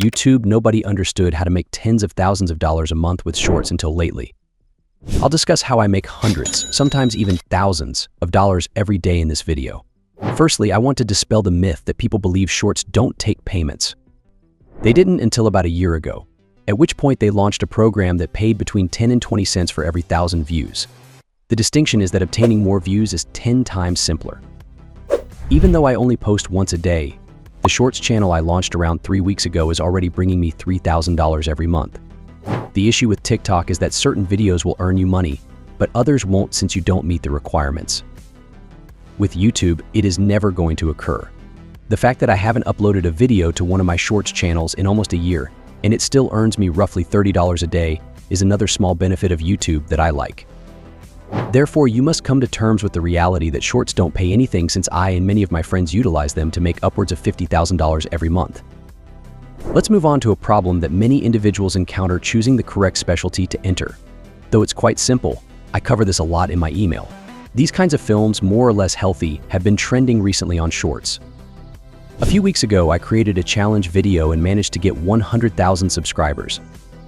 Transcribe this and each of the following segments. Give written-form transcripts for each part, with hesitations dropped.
YouTube, nobody understood how to make tens of thousands of dollars a month with shorts until lately. I'll discuss how I make hundreds, sometimes even thousands, of dollars every day in this video. Firstly, I want to dispel the myth that people believe shorts don't take payments. They didn't until about a year ago, at which point they launched a program that paid between 10 and 20 cents for every 1,000 views. The distinction is that obtaining more views is 10 times simpler. Even though I only post once a day, the Shorts channel I launched around 3 weeks ago is already bringing me $3,000 every month. The issue with TikTok is that certain videos will earn you money, but others won't since you don't meet the requirements. With YouTube, it is never going to occur. The fact that I haven't uploaded a video to one of my Shorts channels in almost a year, and it still earns me roughly $30 a day, is another small benefit of YouTube that I like. Therefore, you must come to terms with the reality that Shorts don't pay anything since I and many of my friends utilize them to make upwards of $50,000 every month. Let's move on to a problem that many individuals encounter choosing the correct specialty to enter. Though it's quite simple, I cover this a lot in my email. These kinds of films, more or less healthy, have been trending recently on Shorts. A few weeks ago, I created a challenge video and managed to get 100,000 subscribers.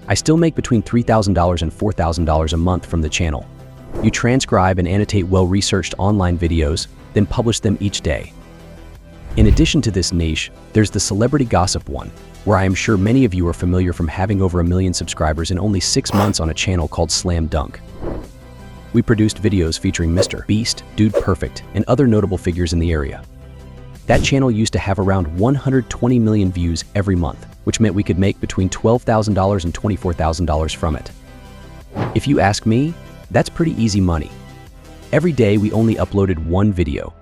I still make between $3,000 and $4,000 a month from the channel. You transcribe and annotate well-researched online videos, then publish them each day. In addition to this niche, there's the celebrity gossip one, where I am sure many of you are familiar from having over 1 million subscribers in only 6 months on a channel called Slam Dunk. We produced videos featuring Mr. Beast, Dude Perfect, and other notable figures in the area. That channel used to have around 120 million views every month, which meant we could make between $12,000 and $24,000 from it. If you ask me, that's pretty easy money. Every day we only uploaded one video.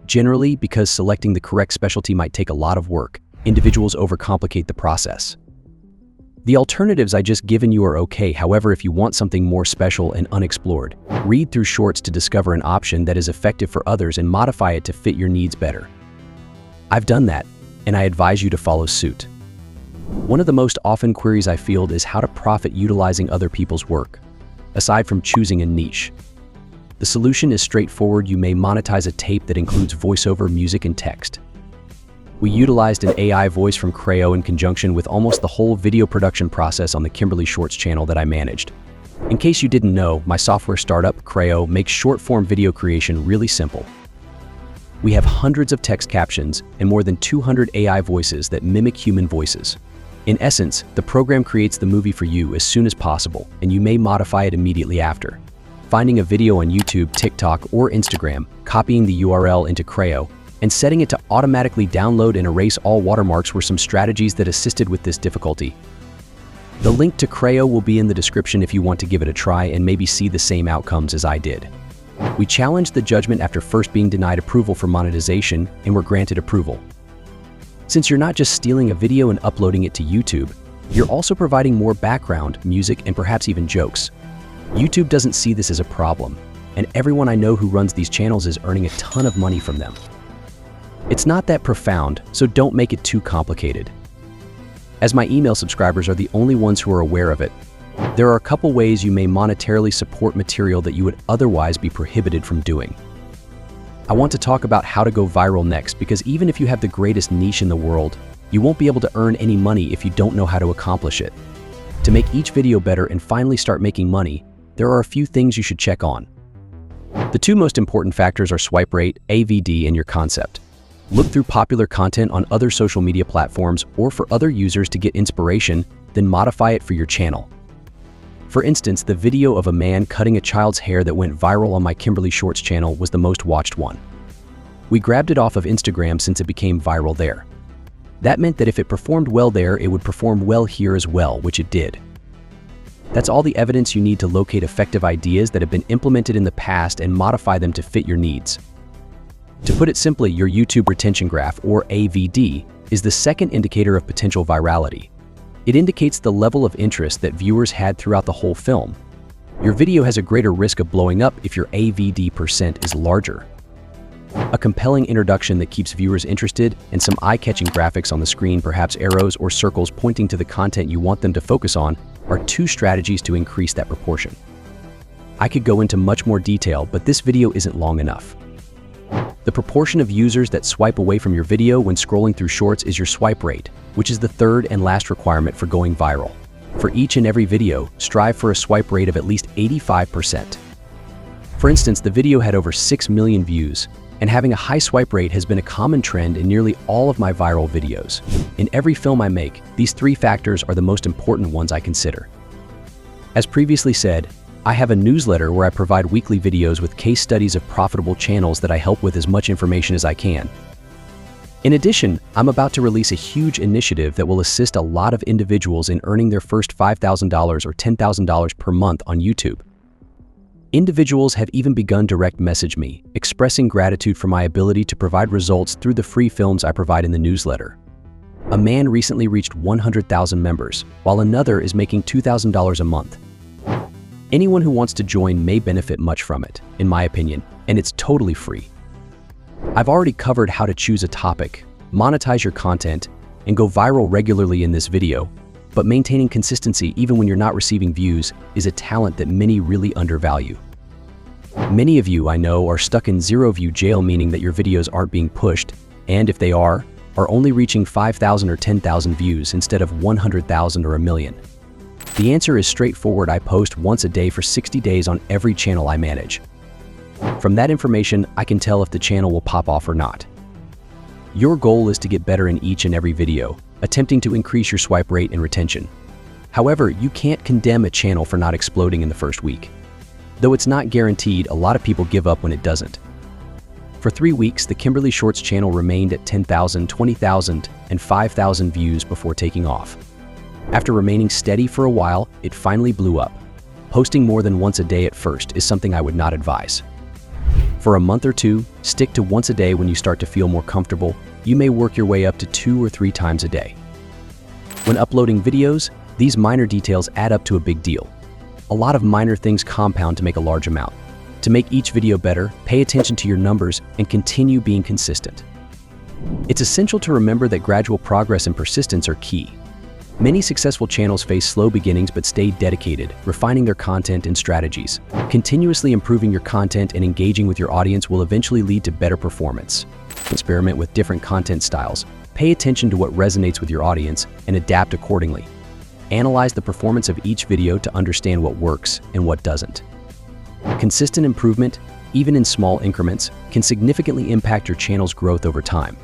Generally, because selecting the correct specialty might take a lot of work, individuals overcomplicate the process. The alternatives I just given you are okay, however, if you want something more special and unexplored, read through Shorts to discover an option that is effective for others and modify it to fit your needs better. I've done that, and I advise you to follow suit. One of the most often queries I field is how to profit utilizing other people's work, aside from choosing a niche. The solution is straightforward. You may monetize a tape that includes voiceover, music, and text. We utilized an AI voice from Creo in conjunction with almost the whole video production process on the Kimberly Shorts channel that I managed. In case you didn't know, my software startup, Creo, makes short-form video creation really simple. We have hundreds of text captions and more than 200 AI voices that mimic human voices. In essence, the program creates the movie for you as soon as possible, and you may modify it immediately after. Finding a video on YouTube, TikTok, or Instagram, copying the URL into Creo, and setting it to automatically download and erase all watermarks were some strategies that assisted with this difficulty. The link to Creo will be in the description if you want to give it a try and maybe see the same outcomes as I did. We challenged the judgment after first being denied approval for monetization and were granted approval. Since you're not just stealing a video and uploading it to YouTube, you're also providing more background, music, and perhaps even jokes. YouTube doesn't see this as a problem, and everyone I know who runs these channels is earning a ton of money from them. It's not that profound, so don't make it too complicated. As my email subscribers are the only ones who are aware of it, there are a couple ways you may monetarily support material that you would otherwise be prohibited from doing. I want to talk about how to go viral next, because even if you have the greatest niche in the world, you won't be able to earn any money if you don't know how to accomplish it. To make each video better and finally start making money, there are a few things you should check on. The two most important factors are swipe rate, AVD, and your concept. Look through popular content on other social media platforms or for other users to get inspiration, then modify it for your channel. For instance, the video of a man cutting a child's hair that went viral on my Kimberly Shorts channel was the most watched one. We grabbed it off of Instagram since it became viral there. That meant that if it performed well there, it would perform well here as well, which it did. That's all the evidence you need to locate effective ideas that have been implemented in the past and modify them to fit your needs. To put it simply, your YouTube retention graph, or AVD, is the second indicator of potential virality. It indicates the level of interest that viewers had throughout the whole film. Your video has a greater risk of blowing up if your AVD % is larger. A compelling introduction that keeps viewers interested and some eye-catching graphics on the screen, perhaps arrows or circles pointing to the content you want them to focus on, are two strategies to increase that proportion. I could go into much more detail, but this video isn't long enough. The proportion of users that swipe away from your video when scrolling through Shorts is your swipe rate, which is the third and last requirement for going viral. For each and every video, strive for a swipe rate of at least 85%. For instance, the video had over 6 million views, and having a high swipe rate has been a common trend in nearly all of my viral videos. In every film I make, these 3 factors are the most important ones I consider. As previously said, I have a newsletter where I provide weekly videos with case studies of profitable channels that I help with as much information as I can. In addition, I'm about to release a huge initiative that will assist a lot of individuals in earning their first $5,000 or $10,000 per month on YouTube. Individuals have even begun to direct message me, expressing gratitude for my ability to provide results through the free films I provide in the newsletter. A man recently reached 100,000 members, while another is making $2,000 a month. Anyone who wants to join may benefit much from it, in my opinion, and it's totally free. I've already covered how to choose a topic, monetize your content, and go viral regularly in this video, but maintaining consistency even when you're not receiving views is a talent that many really undervalue. Many of you, I know, are stuck in zero-view jail, meaning that your videos aren't being pushed, and if they are only reaching 5,000 or 10,000 views instead of 100,000 or a million. The answer is straightforward. I post once a day for 60 days on every channel I manage. From that information, I can tell if the channel will pop off or not. Your goal is to get better in each and every video, attempting to increase your swipe rate and retention. However, you can't condemn a channel for not exploding in the first week. Though it's not guaranteed, a lot of people give up when it doesn't. For 3 weeks, the Kimberly Shorts channel remained at 10,000, 20,000, and 5,000 views before taking off. After remaining steady for a while, it finally blew up. Posting more than once a day at first is something I would not advise. For a month or 2, stick to once a day. When you start to feel more comfortable, you may work your way up to 2 or 3 times a day. When uploading videos, these minor details add up to a big deal. A lot of minor things compound to make a large amount. To make each video better, pay attention to your numbers and continue being consistent. It's essential to remember that gradual progress and persistence are key. Many successful channels face slow beginnings but stay dedicated, refining their content and strategies. Continuously improving your content and engaging with your audience will eventually lead to better performance. Experiment with different content styles. Pay attention to what resonates with your audience and adapt accordingly. Analyze the performance of each video to understand what works and what doesn't. Consistent improvement, even in small increments, can significantly impact your channel's growth over time.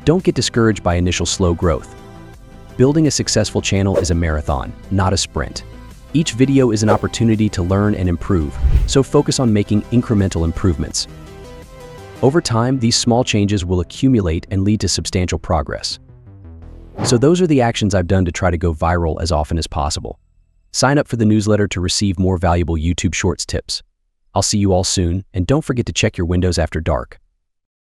Don't get discouraged by initial slow growth. Building a successful channel is a marathon, not a sprint. Each video is an opportunity to learn and improve, so focus on making incremental improvements. Over time, these small changes will accumulate and lead to substantial progress. So those are the actions I've done to try to go viral as often as possible. Sign up for the newsletter to receive more valuable YouTube Shorts tips. I'll see you all soon, and don't forget to check your windows after dark.